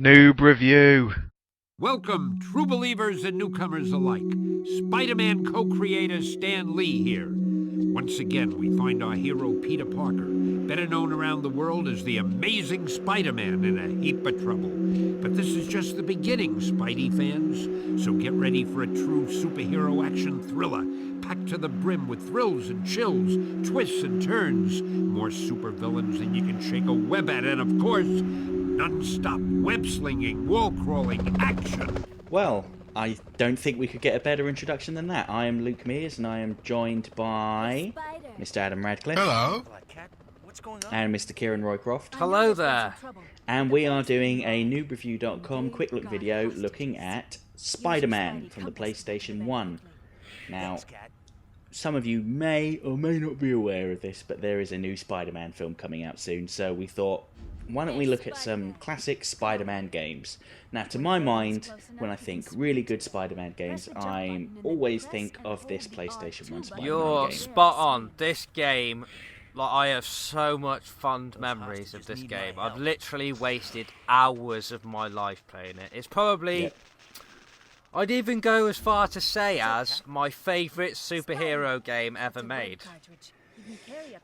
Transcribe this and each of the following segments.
Noob review. Welcome, true believers and newcomers alike. Spider-Man co-creator Stan Lee here. Once again, we find our hero Peter Parker, better known around the world as the Amazing Spider-Man, in a heap of trouble. But this is just the beginning, Spidey fans. So get ready for a true superhero action thriller, packed to the brim with thrills and chills, twists and turns, more supervillains than you can shake a web at, and of course, non-stop web-slinging, wall-crawling action. Well, I don't think we could get a better introduction than that. I am Luke Mears, and I am joined by Mr. Adam Radcliffe. Hello. And Mr. Kieran Roycroft. Hello there. And we are doing a noobreview.com quick look video looking at Spider-Man from the PlayStation 1. Now, some of you may or may not be aware of this, but there is a new Spider-Man film coming out soon, so we thought, why don't we look at some classic Spider-Man games? Now, to my mind, when I think really good Spider-Man games, I always think of this PlayStation 1 Spider-Man You're game. spot on. This game, like, I have so much fond memories of this game. I've literally wasted hours of my life playing it. It's probably... Yep. I'd even go as far to say as my favourite superhero game ever made.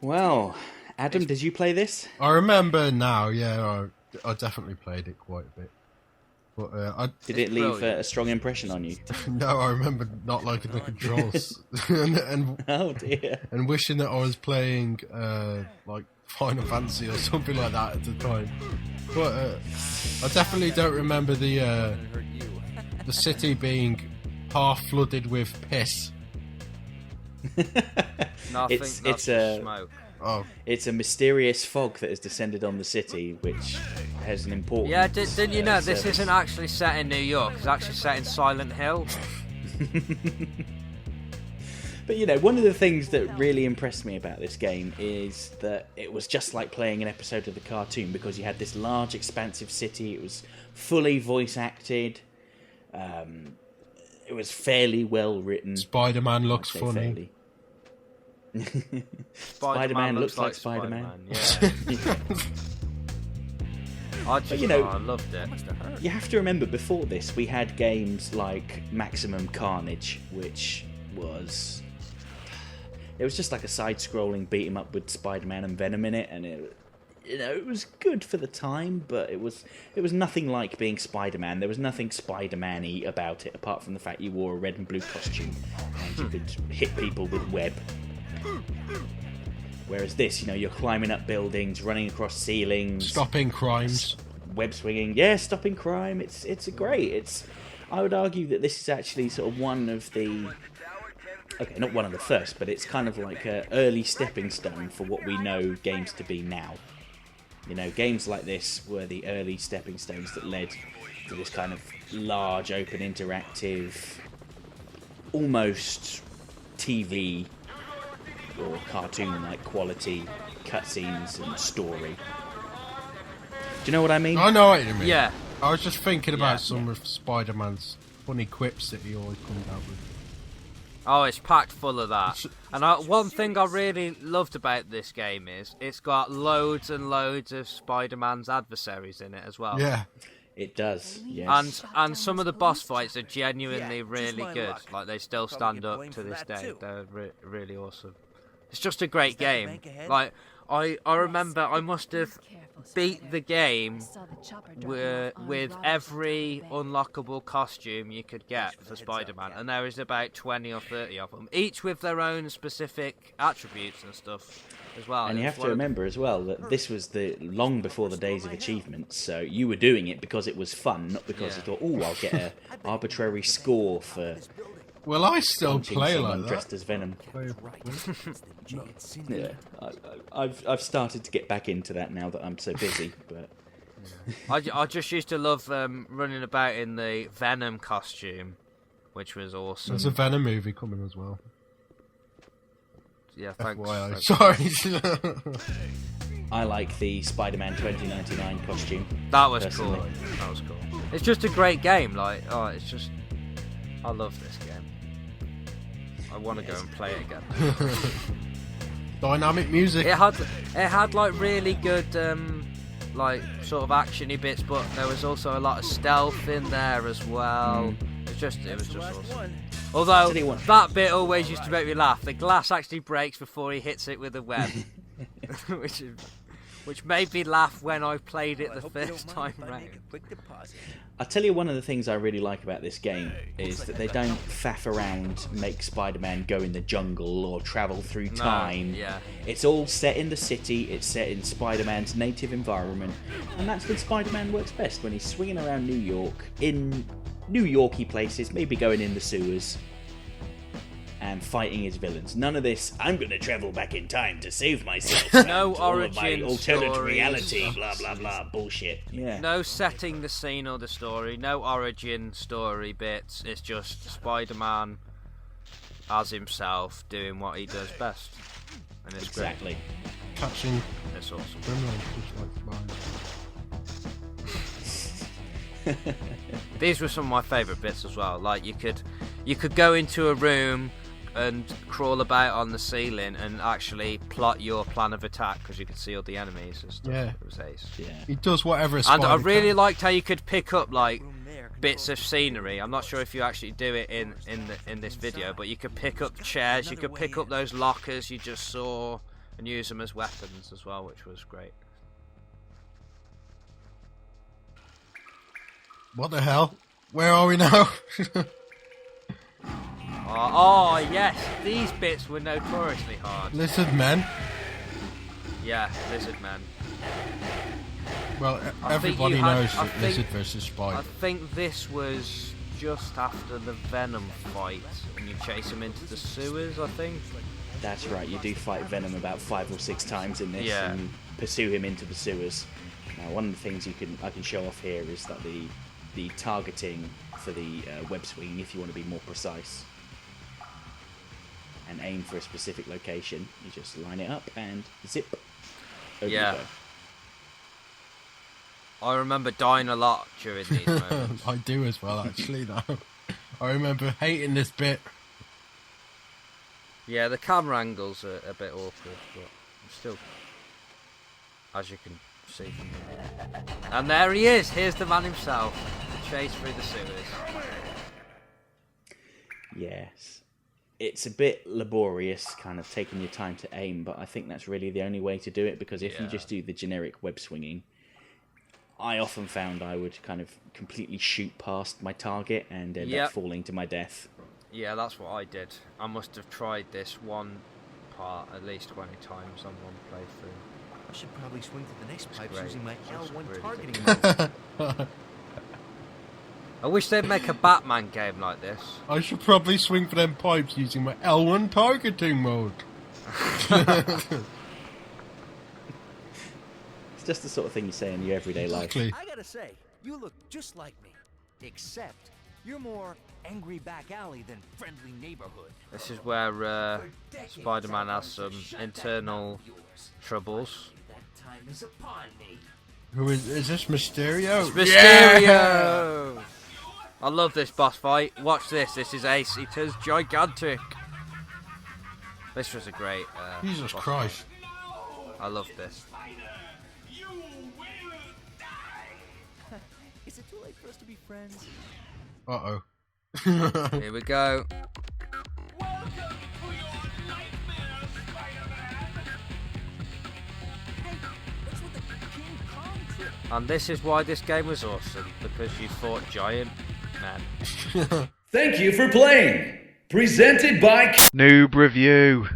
Well, Adam, did you play this? I remember now, yeah, I definitely played it quite a bit. But Did it leave a strong impression on you? no, I remember not liking the controls and Oh dear. and wishing that I was playing like Final Fantasy or something like that at the time. But I definitely don't remember the city being half flooded with piss. Nothing, It's a smoke. Oh, It's a mysterious fog that has descended on the city, which has an important... Yeah, didn't you know this service. isn't actually set in New York? It's actually set in Silent Hill. But, you know, one of the things that really impressed me about this game is that it was just like playing an episode of the cartoon, because you had this large, expansive city. It was fully voice-acted. It was fairly well written. Spider-Man looks I'd say funny. fairly. Spider-Man looks like Spider-Man. Yeah. But, you know, I loved it. You have to remember, before this, we had games like Maximum Carnage, which was... It was just like a side-scrolling beat-em-up with Spider-Man and Venom in it, and it was good for the time, but it was nothing like being Spider-Man. There was nothing Spider-Man-y about it, apart from the fact you wore a red and blue costume, and you could hit people with web. Whereas this, you know, you're climbing up buildings, running across ceilings, Stopping crimes. web swinging. Yeah, stopping crime. It's great. I would argue that this is actually sort of one of the... Okay, not one of the first, but it's kind of like an early stepping stone for what we know games to be now. You know, games like this were the early stepping stones that led to this kind of large, open, interactive, almost TV or cartoon-like quality cutscenes and story. Do you know what I mean? I know what you mean. Yeah. I was just thinking about Yeah. some of Spider-Man's funny quips that he always comes out with. Oh, it's packed full of that. And one thing I really loved about this game is it's got loads and loads of Spider-Man's adversaries in it as well. Yeah. It does, yes. And some of the boss fights are genuinely really good. Like, they still stand up to this day. They're really awesome. It's just a great game. Like, I remember I must have beat the game with every unlockable costume you could get for Spider-Man, and there is about 20 or 30 of them, each with their own specific attributes and stuff as well. And you have to remember as well that this was long before the days of achievements, so you were doing it because it was fun, not because you thought, oh, I'll get an arbitrary score for Well, I still punching play someone like dressed that. as Venom. Yeah, I've started to get back into that now that I'm so busy, but... I just used to love running about in the Venom costume, which was awesome. There's a Venom movie coming as well. Yeah, thanks. FYI. Thanks. Sorry. I like the Spider-Man 2099 costume. That was personally. cool. That was cool. It's just a great game. Like, I love this game. I want to go and play it again. Dynamic music. It had like really good like sort of actiony bits, but there was also a lot of stealth in there as well. It was just awesome. Although that bit always used to make me laugh. The glass actually breaks before he hits it with a web, which made me laugh when I played it the first time round. I'll tell you one of the things I really like about this game is that they don't faff around, make Spider-Man go in the jungle or travel through time. Yeah. It's all set in the city, it's set in Spider-Man's native environment, and that's when Spider-Man works best, when he's swinging around New York, in New Yorky places, maybe going in the sewers, and fighting his villains. None of this, I'm going to travel back in time to save myself. No all of my origin alternate stories. reality, blah, blah, blah, bullshit. Yeah. No setting the scene or the story, no origin story bits. It's just Spider-Man as himself doing what he does best. And it's Exactly. Catching great. It's awesome. criminals just like flies. These were some of my favourite bits as well. Like you could go into a room and crawl about on the ceiling and actually plot your plan of attack because you could see all the enemies and stuff. Yeah. It was ace. Yeah. He does whatever a And spider I really can. liked how you could pick up like bits of scenery. I'm not sure if you actually do it in this video, but you could pick up chairs, you could pick up those lockers you just saw and use them as weapons as well, which was great. What the hell? Where are we now? Oh yes, these bits were notoriously hard. Lizard men. Yeah, Lizard Man. Well, I think everybody you had- knows I that think- lizard versus I spider. think this was just after the Venom fight, and you chase him into the sewers, I think. That's right, you do fight Venom about 5 or 6 times in this, Yeah. and pursue him into the sewers. Now, one of the things I can show off here is that the targeting for the web swing, if you want to be more precise and aim for a specific location, you just line it up and zip. Over Yeah. you go. I remember dying a lot during these moments. I do as well, actually, though. I remember hating this bit. Yeah, the camera angles are a bit awkward, but still, as you can see from here. And there he is! Here's the man himself, the chase through the sewers. Yes. It's a bit laborious, kind of taking your time to aim, but I think that's really the only way to do it, because if you Yeah. just do the generic web swinging, I often found I would kind of completely shoot past my target and end Yep. up falling to my death. Yeah, that's what I did. I must have tried this one part at least 20 times on one playthrough. I should probably swing to the next pipe great. using my That's L1 really targeting mode. I wish they'd make a Batman game like this. I should probably swing for them pipes using my L1 targeting mode. It's just the sort of thing you say in your everyday life. Exactly. I gotta say, you look just like me. Except, you're more angry back alley than friendly neighborhood. This is where Spider-Man has some internal troubles. That time is upon me. Who is this Mysterio? Mysterio! I love this boss fight. Watch this. This is ace. It is gigantic. This was a great. Jesus boss Christ. fight. I love this. Is it too late for us to be friends? Uh-oh. Here we go. What's with the King Kong trip? And this is why this game was awesome, because you fought giant men. Thank you for playing. Presented by Noob Review.